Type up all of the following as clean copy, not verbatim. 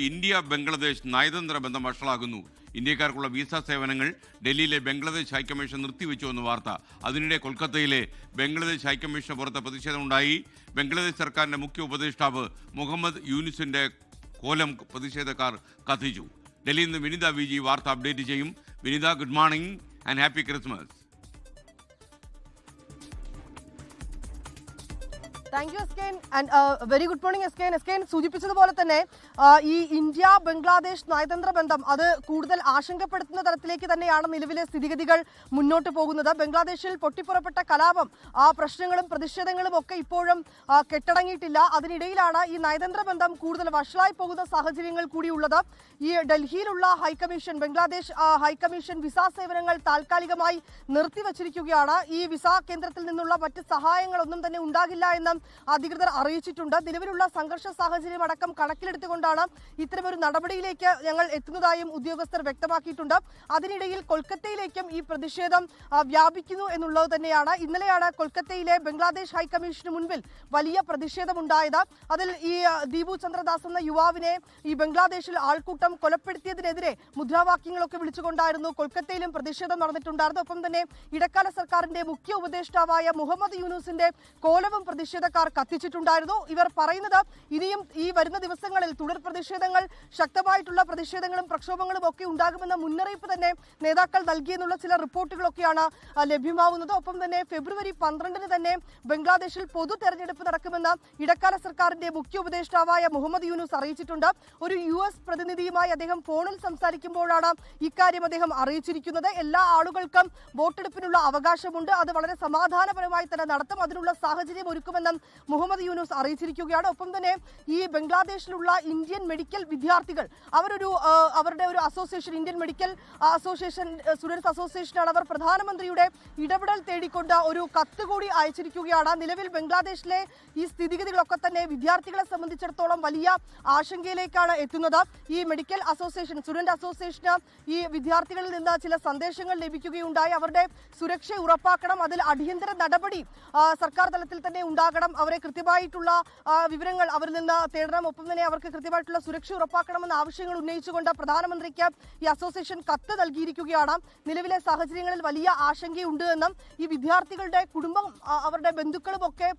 India Bangladesh നയതന്ത്ര ബന്ധം വഷളാകുന്നു. ഇന്ത്യക്കാർക്കുള്ള visa സേവനങ്ങൾ ഡൽഹിയിലെ ബംഗ്ലാദേശ് ഹൈക്കമ്മീഷൻ നിർത്തിവെച്ചുവെന്ന് വാർത്ത. അതിനിടെ കൊൽക്കത്തയിലെ ബംഗ്ലാദേശ് ഹൈക്കമ്മീഷന് പുറത്ത് പ്രതിഷേധമുണ്ടായി. ബംഗ്ലാദേശ് സർക്കാരിന്റെ മുഖ്യ ഉപദേഷ്ടാവ് മുഹമ്മദ് യൂനിസിന്റെ കോലം പ്രതിഷേധക്കാർ കത്തിച്ചു. ഡൽഹിയിൽ നിന്ന് വിനിത വിജി വാർത്ത അപ്ഡേറ്റ് ചെയ്യും. Vinitha, good morning and happy Christmas. Thank you എസ്കേൻ ആൻഡ് വെരി ഗുഡ് മോർണിംഗ് എസ്കേൻ. എസ്കേൻ സൂചിപ്പിച്ചതുപോലെ തന്നെ ഈ ഇന്ത്യ ബംഗ്ലാദേശ് നയതന്ത്ര ബന്ധം അത് കൂടുതൽ ആശങ്കപ്പെടുത്തുന്ന തരത്തിലേക്ക് തന്നെയാണ് നിലവിലെ സ്ഥിതിഗതികൾ മുന്നോട്ട് പോകുന്നത്. ബംഗ്ലാദേശിൽ പൊട്ടിപ്പുറപ്പെട്ട കലാപം, ആ പ്രശ്നങ്ങളും പ്രതിഷേധങ്ങളും ഒക്കെ ഇപ്പോഴും കെട്ടടങ്ങിയിട്ടില്ല. അതിനിടയിലാണ് ഈ നയതന്ത്ര ബന്ധം കൂടുതൽ വഷളായി പോകുന്ന സാഹചര്യങ്ങൾ കൂടിയുള്ളത്. ഈ ഡൽഹിയിലുള്ള ഹൈക്കമ്മീഷൻ, ബംഗ്ലാദേശ് ഹൈക്കമ്മീഷൻ വിസ സേവനങ്ങൾ താൽക്കാലികമായി നിർത്തിവച്ചിരിക്കുകയാണ്. ഈ വിസ കേന്ദ്രത്തിൽ നിന്നുള്ള മറ്റ് സഹായങ്ങളൊന്നും തന്നെ ഉണ്ടാകില്ല എന്ന് അധികൃതർ അറിയിച്ചിട്ടുണ്ട്. നിലവിലുള്ള സംഘർഷ സാഹചര്യം അടക്കം കണക്കിലെടുത്തുകൊണ്ടാണ് ഇത്തരമൊരു നടപടിയിലേക്ക് ഞങ്ങൾ എത്തുന്നതായും ഉദ്യോഗസ്ഥർ വ്യക്തമാക്കിയിട്ടുണ്ട്. അതിനിടയിൽ കൊൽക്കത്തയിലേക്കും ഈ പ്രതിഷേധം വ്യാപിക്കുന്നു എന്നുള്ളത് തന്നെയാണ്. ഇന്നലെയാണ് കൊൽക്കത്തയിലെ ബംഗ്ലാദേശ് ഹൈക്കമ്മീഷന് മുൻപിൽ വലിയ പ്രതിഷേധമുണ്ടായത്. അതിൽ ഈ ദീപു ചന്ദ്രദാസ് എന്ന യുവാവിനെ ഈ ബംഗ്ലാദേശിൽ ആൾക്കൂട്ടം കൊലപ്പെടുത്തിയതിനെതിരെ മുദ്രാവാക്യങ്ങളൊക്കെ വിളിച്ചുകൊണ്ടായിരുന്നു കൊൽക്കത്തയിലും പ്രതിഷേധം നടന്നിട്ടുണ്ടായിരുന്നു. ഒപ്പം തന്നെ ഇടക്കാല സർക്കാരിന്റെ മുഖ്യ ഉപദേഷ്ടാവായ മുഹമ്മദ് യൂനുസിന്റെ കോലവും പ്രതിഷേധക്കാർ കത്തിച്ചിട്ടുണ്ടായിരുന്നു. ഇവർ പറയുന്നത് ഇനിയും ഈ വരുന്ന ദിവസങ്ങളിൽ തുടർ പ്രതിഷേധങ്ങൾ, ശക്തമായിട്ടുള്ള പ്രതിഷേധങ്ങളും പ്രക്ഷോഭങ്ങളും ഒക്കെ ഉണ്ടാകുമെന്ന മുന്നറിയിപ്പ് തന്നെ നേതാക്കൾ നൽകിയെന്നുള്ള ചില റിപ്പോർട്ടുകളൊക്കെയാണ് ലഭ്യമാവുന്നത്. ഒപ്പം തന്നെ ഫെബ്രുവരി 12 തന്നെ ബംഗ്ലാദേശിൽ പൊതു തെരഞ്ഞെടുപ്പ് നടക്കുമെന്ന് ഇടക്കാല സർക്കാരിന്റെ മുഖ്യ ഉപദേഷ്ടാവായ മുഹമ്മദ് യൂനുസ് അറിയിച്ചിട്ടുണ്ട്. ഒരു US പ്രതിനിധിയുമായി അദ്ദേഹം ഫോണിൽ സംസാരിക്കുമ്പോഴാണ് ഇക്കാര്യം അദ്ദേഹം അറിയിച്ചിരിക്കുന്നത്. എല്ലാ ആളുകൾക്കും വോട്ടെടുപ്പിനുള്ള അവകാശമുണ്ട്, അത് വളരെ സമാധാനപരമായി തന്നെ നടത്തും, അതിനുള്ള സാഹചര്യം ഒരുക്കുമെന്നും മുഹമ്മദ് യൂനുസ് അറിയിച്ചിരിക്കുകയാണ്. ഒപ്പം തന്നെ ഈ ബംഗ്ലാദേശിലുള്ള ഇന്ത്യൻ മെഡിക്കൽ വിദ്യാർത്ഥികൾ അവരുടെ ഒരു association, Indian medical association, students അസോസിയേഷനാണ്. അവർ പ്രധാനമന്ത്രിയുടെ ഇടപെടൽ തേടിക്കൊണ്ട് ഒരു കത്ത് കൂടി അയച്ചിരിക്കുകയാണ്. നിലവിൽ ബംഗ്ലാദേശിലെ ഈ സ്ഥിതിഗതികളൊക്കെ തന്നെ വിദ്യാർത്ഥികളെ സംബന്ധിച്ചിടത്തോളം വലിയ ആശങ്കയിലേക്കാണ് എത്തുന്നത്. ഈ മെഡിക്കൽ അസോസിയേഷൻ, സ്റ്റുഡന്റ് അസോസിയേഷന് ഈ വിദ്യാർത്ഥികളിൽ നിന്ന് ചില സന്ദേശങ്ങൾ ലഭിക്കുകയുണ്ടായി. അവരുടെ സുരക്ഷ ഉറപ്പാക്കണം, അതിൽ അടിയന്തര നടപടി സർക്കാർ തലത്തിൽ തന്നെ ഉണ്ടാകണം, അവരെ കൃത്യമായിട്ടുള്ള വിവരങ്ങൾ അവരിൽ നിന്ന് തേടണം, ഒപ്പം തന്നെ അവർക്ക് കൃത്യമായിട്ടുള്ള സുരക്ഷ ഉറപ്പാക്കണമെന്ന ആവശ്യങ്ങൾ ഉന്നയിച്ചുകൊണ്ട് പ്രധാനമന്ത്രിക്ക് ഈ അസോസിയേഷൻ കത്ത് നൽകിയിരിക്കുകയാണ്. നിലവിലെ സാഹചര്യങ്ങളിൽ വലിയ ആശങ്കയുണ്ട് എന്നും ഈ വിദ്യാർത്ഥികളുടെ കുടുംബം, അവരുടെ ബന്ധുക്കളും ഒക്കെ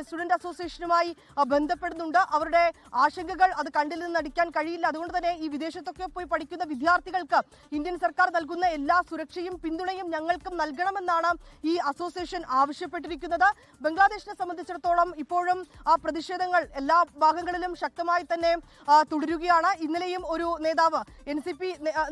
സ്റ്റുഡന്റ് അസോസിയേഷനുമായി ബന്ധപ്പെടുന്നുണ്ട്. അവരുടെ ആശങ്കകൾ അത് കണ്ടിൽ നിന്ന് അടിക്കാൻ കഴിയില്ല. അതുകൊണ്ട് തന്നെ ഈ വിദേശത്തൊക്കെ പോയി പഠിക്കുന്ന വിദ്യാർത്ഥികൾക്ക് ഇന്ത്യൻ സർക്കാർ നൽകുന്ന എല്ലാ സുരക്ഷയും പിന്തുണയും ഞങ്ങൾക്കും നൽകണമെന്നാണ് ഈ അസോസിയേഷൻ ആവശ്യപ്പെട്ടിരിക്കുന്നത്. ബംഗ്ലാദേശിനെ സംബന്ധിച്ചിടത്തോളം ഇപ്പോഴും ആ പ്രതിഷേധങ്ങൾ എല്ലാ ഭാഗങ്ങളിലും ശക്തമായി തന്നെ തുടരുകയാണ്. ഇന്നലെയും ഒരു നേതാവ്, NCP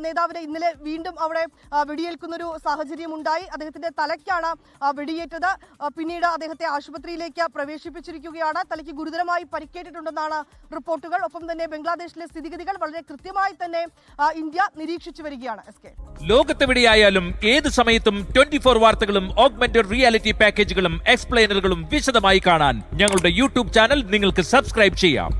നേതാവിനെ ഇന്നലെ വീണ്ടും അവിടെ വെടിയേൽക്കുന്നൊരു സാഹചര്യം ഉണ്ടായി. അദ്ദേഹത്തിന്റെ തലയ്ക്കാണ് വെടിയേറ്റത്. പിന്നീട് അദ്ദേഹത്തെ ആശുപത്രിയിലേക്ക് പ്രവേശിപ്പിച്ചിരിക്കുകയാണ്. തലയ്ക്ക് ഗുരുതരമായി പരിക്കേറ്റിട്ടുണ്ടെന്നാണ് റിപ്പോർട്ടുകൾ. ഒപ്പം തന്നെ ബംഗ്ലാദേശിലെ സ്ഥിതിഗതികൾ വളരെ കൃത്യമായി തന്നെ ഇന്ത്യ നിരീക്ഷിച്ചു വരികയാണ്. ലോകത്തെവിടെയായാലും ഏത് സമയത്തും 24 വാർത്തകളും ഓഗ്മെന്റഡ് റിയാലിറ്റി പാക്കേജുകളും എക്സ്പ്ലെയിനറുകളും വിശദമായി കാണാൻ ഞങ്ങളുടെ YouTube ചാനൽ നിങ്ങൾക്ക് സബ്സ്ക്രൈബ് ചെയ്യാം.